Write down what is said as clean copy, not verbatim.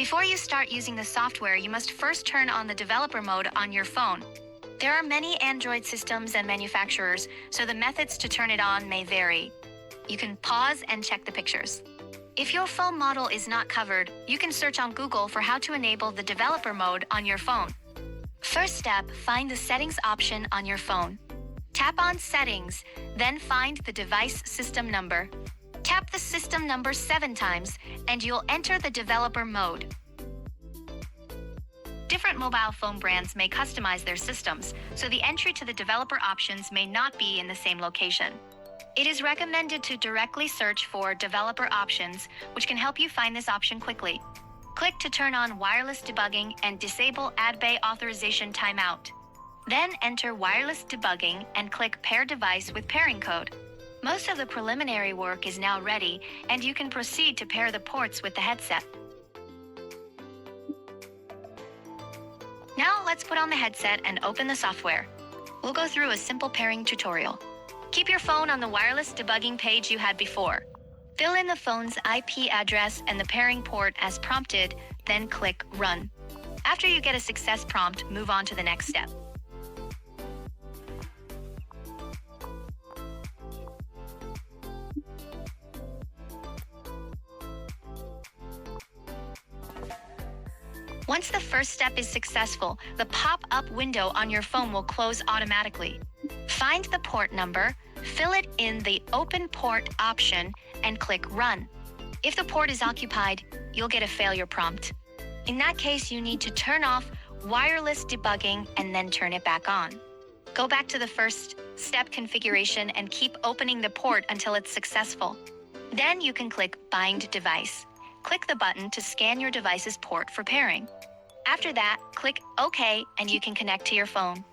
Before you start using the software, you must first turn on the developer mode on your phone. There are many Android systems and manufacturers, so the methods to turn it on may vary. You can pause and check the pictures. If your phone model is not covered, you can search on Google for how to enable the developer mode on your phone. First step, find the settings option on your phone. Tap on Settings, then find the device system number. Tap the system number 7 times, and you'll enter the developer mode. Different mobile phone brands may customize their systems, so the entry to the developer options may not be in the same location. It is recommended to directly search for developer options, which can help you find this option quickly. Click to turn on wireless debugging and disable AdBay authorization timeout. Then enter wireless debugging and click Pair Device with Pairing Code. Most of the preliminary work is now ready, and you can proceed to pair the ports with the headset. Now let's put on the headset and open the software. We'll go through a simple pairing tutorial. Keep your phone on the wireless debugging page you had before. Fill in the phone's IP address and the pairing port as prompted, then click Run. After you get a success prompt, move on to the next step. Once the first step is successful, the pop-up window on your phone will close automatically. Find the port number, fill it in the Open Port option, and click Run. If the port is occupied, you'll get a failure prompt. In that case, you need to turn off wireless debugging and then turn it back on. Go back to the first step configuration and keep opening the port until it's successful. Then you can click Bind Device. Click the button to scan your device's port for pairing. After that, click OK and you can connect to your phone.